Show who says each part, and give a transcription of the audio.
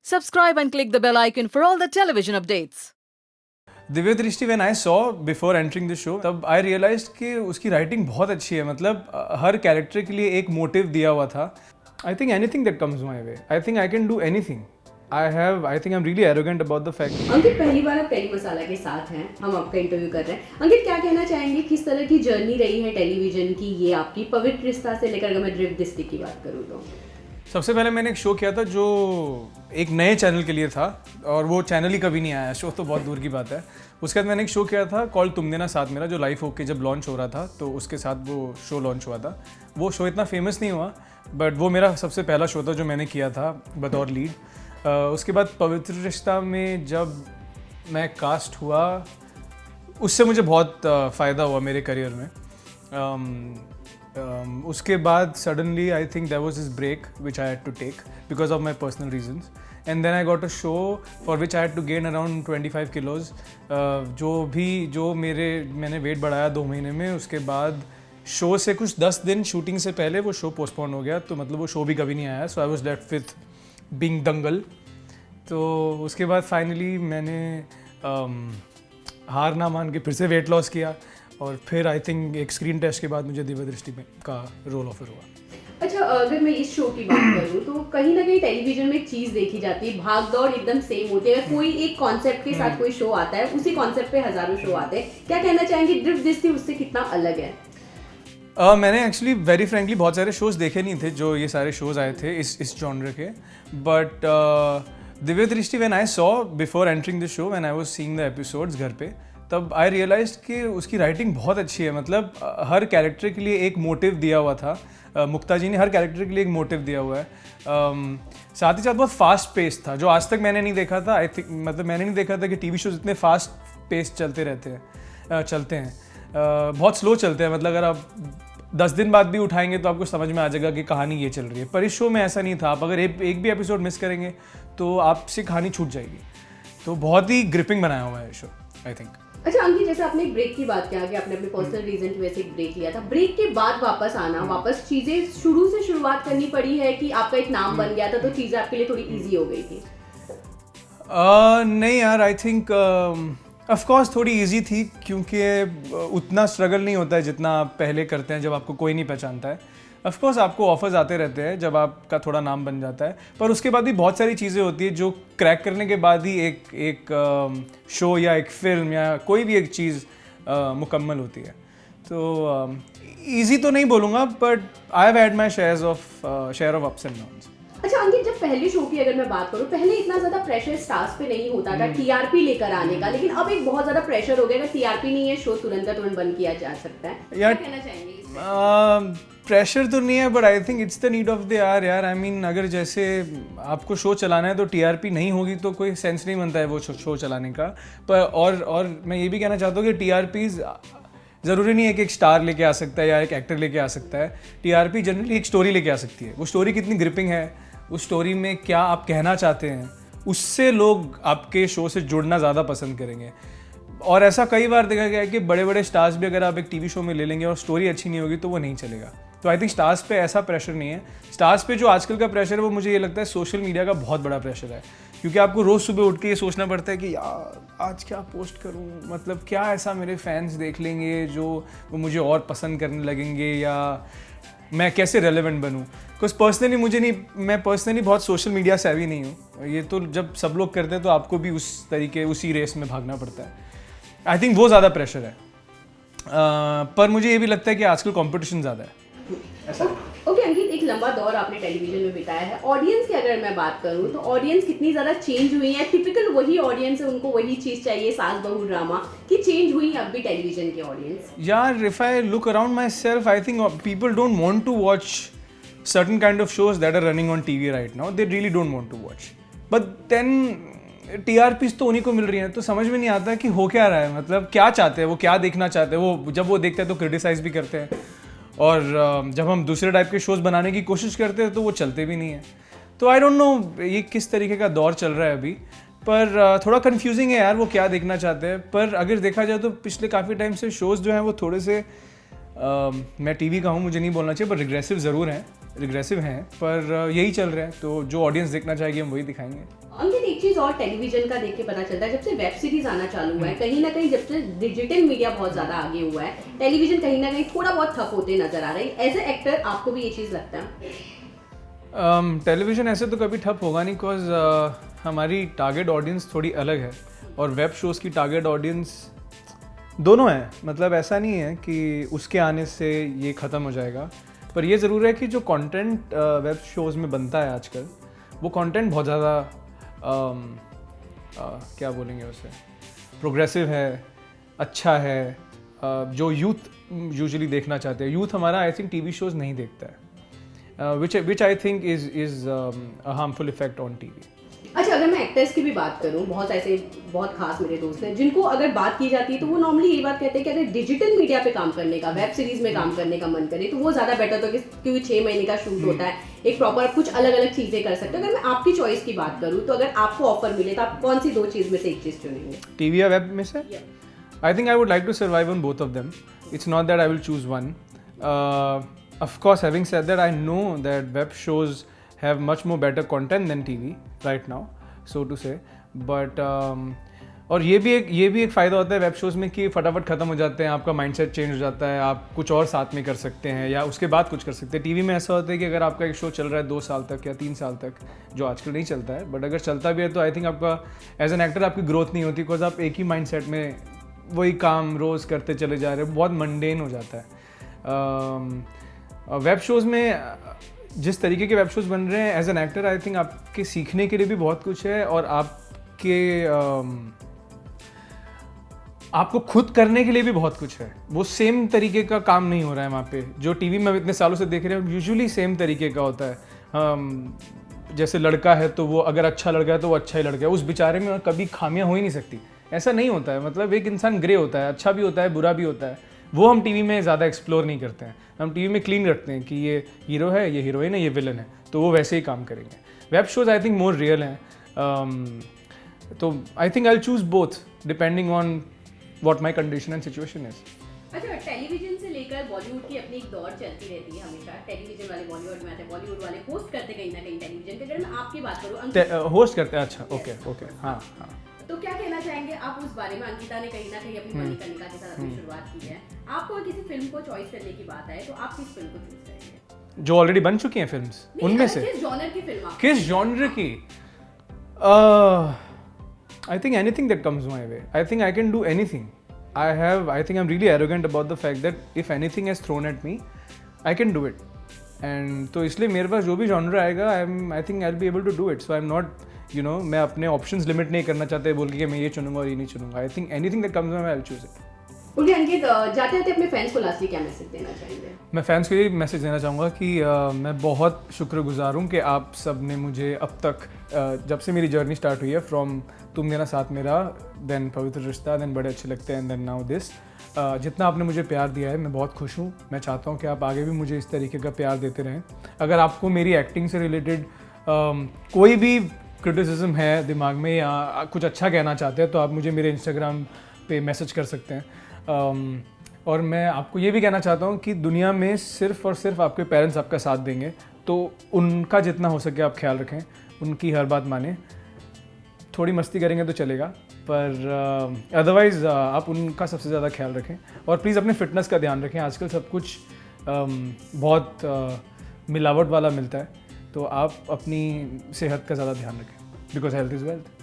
Speaker 1: Subscribe and click the bell icon for all the television updates.
Speaker 2: Divya दृष्टि when I saw before entering the show तब आई realised कि उसकी writing बहुत अच्छी है. मतलब हर कैरेक्टर के लिए एक मोटिव दिया हुआ था. I think anything that comes my way, I think I can do anything. I think I am really arrogant about the fact.
Speaker 3: Ankit, पहली बार आप टेली मसाला के साथ हैं, हम आपका इंटरव्यू कर रहे हैं. अंकित, क्या कहना चाहेंगे, किस तरह की जर्नी रही है टेलीविजन की, ये आपकी पवित्र रिश्ता से लेकर, अगर मैं दिव्य दृष्टि की बात करूँ तो?
Speaker 2: सबसे पहले मैंने एक शो किया था जो एक नए चैनल के लिए था और वो चैनल ही कभी नहीं आया. शो तो बहुत दूर की बात है. उसके बाद मैंने एक शो किया था कॉल तुम देना साथ मेरा, जो लाइफ होके जब लॉन्च हो रहा था तो उसके साथ वो शो लॉन्च हुआ था. वो शो इतना फेमस नहीं हुआ बट वो मेरा सबसे पहला शो था जो मैंने किया था बतौर लीड. उसके बाद पवित्र रिश्ता में जब मैं कास्ट हुआ उससे मुझे बहुत फ़ायदा हुआ मेरे करियर में. उसके बाद suddenly I think there was this break which I had to take because of my personal reasons. And then I got a show for which I had to gain around 25 kilos. जो मैंने wait बढ़ाया 2 महीने में. उसके बाद show से कुछ 10 दिन शूटिंग से पहले वो शो पोस्टपोन हो गया, तो मतलब वो शो भी कभी नहीं आया. So I was left with being Dangal. तो उसके बाद फाइनली मैंने हार ना मान के फिर से वेट लॉस किया और फिर आई थिंक एक स्क्रीन टेस्ट के बाद मुझे दिव्य दृष्टि में का रोल ऑफर हुआ.
Speaker 3: अच्छा, अगर मैं इस शो की बात करूँ तो कहीं ना कहीं टेलीविजन में एक चीज देखी जाती है, भाग दौड़ एकदम सेम होती है. अगर कोई एक कॉन्सेप्ट के साथ कोई शो आता है, उसी कॉन्सेप्ट पे हजारों शो आते हैं. क्या कहना चाहेंगे, दिव्य दृष्टि उससे कितना अलग है?
Speaker 2: मैंने एक्चुअली वेरी फ्रेंकली बहुत सारे शोज़ देखे नहीं थे जो ये सारे शोज़ आए थे इस जॉनर के. बट दिव्य दृष्टि when I saw before entering the show, when I was seeing the episodes घर पे, तब आई रियलाइज्ड कि उसकी राइटिंग बहुत अच्छी है. मतलब हर कैरेक्टर के लिए एक मोटिव दिया हुआ था. मुक्ता जी ने हर कैरेक्टर के लिए एक मोटिव दिया हुआ है. साथ ही साथ बहुत फास्ट पेस था जो आज तक मैंने नहीं देखा था. आई थिंक मतलब मैंने नहीं देखा था कि टीवी शोज इतने फास्ट पेस चलते हैं. बहुत स्लो चलते हैं. मतलब अगर आप 10 दिन बाद भी उठाएंगे तो आपको समझ में आ जाएगा कि कहानी ये चल रही है. पर इस शो में ऐसा नहीं था. आप अगर एक भी एपिसोड मिस करेंगे तो आपसे कहानी छूट जाएगी. तो बहुत ही ग्रिपिंग बनाया हुआ है शो, आई थिंक.
Speaker 3: अच्छा अंकित, जैसे आपने एक ब्रेक की बात किया कि आपने अपने पर्सनल रीजन की वजह से एक ब्रेक लिया था. ब्रेक के बाद वापस आना, वापस चीजें शुरू से शुरुआत करनी पड़ी है कि आपका एक नाम बन गया था तो चीजें आपके लिए थोड़ी इजी हो गई थी?
Speaker 2: नहीं यार, आई थिंक ऑफ कोर्स थोड़ी इजी थी क्योंकि उतना स्ट्रगल नहीं होता है जितना आप पहले करते हैं जब आपको कोई नहीं पहचानता है. ऑफ कोर्स आपको ऑफर्स आते रहते हैं जब आपका थोड़ा नाम बन जाता है, पर उसके बाद भी बहुत सारी चीज़ें होती है जो क्रैक करने के बाद ही एक शो या एक फिल्म या कोई भी एक चीज़ मुकम्मल होती है. तो ईजी तो नहीं बोलूँगा but I have had my share of ups and downs.
Speaker 3: अच्छा अंकित, जब पहले शो की अगर मैं बात करूं, पहले इतना ज्यादा प्रेशर स्टार्स पे नहीं होता था टीआरपी लेकर आने का, लेकिन अब एक बहुत ज्यादा प्रेशर हो गया. अगर टीआरपी नहीं है, शो तुरंत का तुरंत बंद किया जा सकता है. क्या कहना चाहेंगे इस पे?
Speaker 2: प्रेशर तो नहीं है but I think it's the need of the hour यार. आई मीन अगर जैसे आपको शो चलाना है तो टीआरपी नहीं होगी तो कोई सेंस नहीं बनता है वो शो चलाने का. पर और मैं ये भी कहना चाहता हूँ कि टीआरपीज ज़रूरी नहीं है कि एक स्टार लेके आ सकता है या एक एक्टर लेके आ सकता है. टीआरपी जनरली एक स्टोरी लेके आ सकती है. वो स्टोरी कितनी ग्रिपिंग है, उस स्टोरी में क्या आप कहना चाहते हैं, उससे लोग आपके शो से जुड़ना ज़्यादा पसंद करेंगे. और ऐसा कई बार देखा गया है कि बड़े बड़े स्टार्स भी अगर आप एक टीवी शो में ले लेंगे और स्टोरी अच्छी नहीं होगी तो वो नहीं चलेगा. तो आई थिंक स्टार्स पे ऐसा प्रेशर नहीं है. स्टार्स पे जो आजकल का प्रेशर है वो मुझे ये लगता है सोशल मीडिया का बहुत बड़ा प्रेशर है. क्योंकि आपको रोज़ सुबह उठ के ये सोचना पड़ता है कि यार आज क्या पोस्ट करूँ, मतलब क्या ऐसा मेरे फैंस देख लेंगे जो वो मुझे और पसंद करने लगेंगे, या मैं कैसे रेलेवेंट बनूँ. बिकॉज मैं पर्सनली बहुत सोशल मीडिया से अभी नहीं हूँ. ये तो जब सब लोग करते हैं तो आपको भी उसी रेस में भागना पड़ता है. आई थिंक वो ज़्यादा प्रेशर है. पर मुझे ये भी लगता है कि आजकल कंपटीशन ज़्यादा है.
Speaker 3: ओके अंकित, एक लंबा दौर आपने टेलीविजन में बिताया है. ऑडियंस की अगर मैं बात करूं तो ऑडियंस कितनी ज़्यादा चेंज हुई है? टिपिकल वही ऑडियंस है, उनको वही चीज़ चाहिए, सास बहू ड्रामा, कि चेंज हुई अब भी टेलीविजन की ऑडियंस?
Speaker 2: यार, if I look around myself, I think people don't want to watch certain kind of shows that are running on TV right now. They really don't want to watch. But then TRPs तो उन्हीं को मिल रही हैं, तो समझ में नहीं आता कि हो क्या रहा है. मतलब क्या चाहते हैं वो, क्या देखना चाहते हैं वो. जब वो देखते हैं तो क्रिटिसाइज भी करते हैं और जब हम दूसरे टाइप के शोज़ बनाने की कोशिश करते हैं तो वो चलते भी नहीं हैं. तो आई डोंट नो ये किस तरीके का दौर चल रहा है अभी. पर थोड़ा कन्फ्यूजिंग है यार वो क्या देखना चाहते हैं. पर अगर देखा जाए तो पिछले काफ़ी टाइम से शोज़ जो हैं वो थोड़े से मैं टीवी का हूँ, मुझे नहीं बोलना चाहिए, पर रिग्रेसिव ज़रूर हैं, रिग्रेसिव हैं, पर यही चल रहा है, तो जो ऑडियंस देखना चाहेगी हम वही दिखाएंगे।
Speaker 3: अंकित, एक चीज और टेलीविजन का देख के पता चलता है, जब से वेब सीरीज आना चालू हुआ है, कहीं ना कहीं जब से डिजिटल मीडिया बहुत ज्यादा आगे हुआ है, टेलीविजन कहीं ना कहीं थोड़ा बहुत ठप होते नजर आ रहा है। एज ए एक्टर आपको भी ये चीज लगता है?
Speaker 2: टेलीविजन ऐसे तो कभी ठप होगा नहीं, बिकॉज हमारी टारगेट ऑडियंस थोड़ी अलग है और वेब शोज़ की टारगेट ऑडियंस दोनों है। मतलब ऐसा नहीं है कि उसके आने से ये ख़त्म हो जाएगा, पर ये ज़रूर है कि जो कंटेंट वेब शोज़ में बनता है आजकल, वो कंटेंट बहुत ज़्यादा क्या बोलेंगे उसे, प्रोग्रेसिव है, अच्छा है, जो यूथ यूजुअली देखना चाहते हैं। यूथ हमारा आई थिंक टीवी शोज़ नहीं देखता है, which I think is a harmful effect on TV.
Speaker 3: अच्छा, अगर मैं एक्टर्स की भी बात करूं, बहुत खास मेरे दोस्त हैं जिनको अगर बात की जाती है तो वो नॉर्मली ये बात कहते हैं कि अगर डिजिटल मीडिया पे काम करने का, वेब सीरीज में काम करने का मन करे तो वो ज़्यादा बेटर होता है, क्योंकि 6 महीने का शूट होता है, एक प्रॉपर कुछ अलग अलग चीज़ें कर सकते हो। अगर मैं आपकी चॉइस की बात करूँ तो अगर आपको ऑफर मिले तो आप कौन सी 2 चीज़ में से एक चीज़ चुनेंगे?
Speaker 2: टीवी या वेब में से? I think I would like to survive on both of them. It's not that I will choose one. Of course, having said that, I know that web shows have much more better content than TV right now, so to say. But और ये भी एक फ़ायदा होता है web shows में कि फटाफट ख़त्म हो जाते हैं, आपका माइंडसेट चेंज हो जाता है, आप कुछ और साथ में कर सकते हैं या उसके बाद कुछ कर सकते हैं। टीवी में ऐसा होता है कि अगर आपका एक शो चल रहा है 2 साल तक या 3 साल तक, जो आजकल नहीं चलता है, बट अगर चलता भी है तो आई थिंक आपका एज एन एक्टर आपकी ग्रोथ नहीं होती, बिकॉज आप एक ही माइंडसेट में वही काम रोज़ करते चले जा रहे हैं, बहुत मंडेन हो जाता है। वेब शोज़ में जिस तरीके के वेब शोज़ बन रहे हैं, as an actor I think आपके सीखने के लिए भी बहुत कुछ है और आपको खुद करने के लिए भी बहुत कुछ है। वो सेम तरीके का काम नहीं हो रहा है वहाँ पे, जो टीवी में इतने सालों से देख रहे हैं यूजुअली सेम तरीके का होता है। जैसे लड़का है तो वो अगर अच्छा लड़का है तो वो अच्छा ही लड़का है, उस बेचारे में कभी खामियां हो ही नहीं सकती। ऐसा नहीं होता है, मतलब एक इंसान ग्रे होता है, अच्छा भी होता है, बुरा भी होता है। वो हम टीवी में ज़्यादा एक्सप्लोर नहीं करते हैं, हम टीवी में क्लीन रखते हैं कि ये हीरो है, ये हीरोइन है, ये विलन है, तो वो वैसे ही काम करेंगे। Web shows I think more real हैं, तो आई think I will choose both depending on what my condition and situation is.
Speaker 3: अच्छा, टेलीविजन से लेकर बॉलीवुड की अपनी एक दौर चलती रहती है हमेशा। टेलीविजन वाले बॉलीवुड में आते हैं, बॉलीवुड वाले होस्ट करते कहीं ना कहीं टेलीविजन पे। अगर मैं आपकी बात करूँ,
Speaker 2: होस्ट करते हैं, अच्छा, ओके, हाँ।
Speaker 3: तो क्या कहना चाहेंगे आप उस बारे में? अंकिता ने कहीं ना कहीं अपनी मणिकर्णिका के साथ अपनी शुरुआत की है। आपको अगर किसी फिल्म को चॉइस करने की बात आए तो आप किस फिल्म को चूज करेंगे?
Speaker 2: जो ऑलरेडी बन चुकी हैं फिल्म्स, उनमें से
Speaker 3: किस जॉनर की फिल्म?
Speaker 2: किस जॉनर की? आई think anything that comes my way. I think I can do anything. I think I'm really arrogant about the fact that if anything is thrown at me, I can do it. And तो इसलिए मेरे पास जो भी genre आएगा, I think I'll be able to do it. So I'm not, मैं अपने options limit नहीं करना चाहते बोल के मैं ये चुनूंगा और ये नहीं चुनूंगा। I think anything that comes my way, I'll choose it.
Speaker 3: Okay Ankit, जाते जाते अपने फैंस को लास्टली क्या मैसेज देना चाहेंगे?
Speaker 2: मैं फैंस को ये मैसेज देना चाहूँगा कि मैं बहुत शुक्रगुजार हूँ कि आप सब ने मुझे अब तक, जब से मेरी जर्नी स्टार्ट हुई है, फ्रॉम तुम मेरा साथ मेरा, देन पवित्र रिश्ता, देन बड़े अच्छे लगते हैं, देन नाउ दिस, जितना आपने मुझे प्यार दिया है मैं बहुत खुश हूँ। मैं चाहता हूँ कि आप आगे भी मुझे इस तरीके का प्यार देते रहें। अगर आपको मेरी एक्टिंग से रिलेटेड कोई भी क्रिटिसिज्म है दिमाग में या कुछ अच्छा कहना चाहते हैं तो आप मुझे मेरे इंस्टाग्राम पे मैसेज कर सकते हैं। और मैं आपको ये भी कहना चाहता हूँ कि दुनिया में सिर्फ़ और सिर्फ आपके पेरेंट्स आपका साथ देंगे, तो उनका जितना हो सके आप ख्याल रखें, उनकी हर बात मानें। थोड़ी मस्ती करेंगे तो चलेगा, पर अदरवाइज़ आप उनका सबसे ज़्यादा ख्याल रखें और प्लीज़ अपने फिटनेस का ध्यान रखें। आजकल सब कुछ बहुत मिलावट वाला मिलता है, तो आप अपनी सेहत का ज़्यादा ध्यान रखें, बिकॉज हेल्थ इज़ वेल्थ।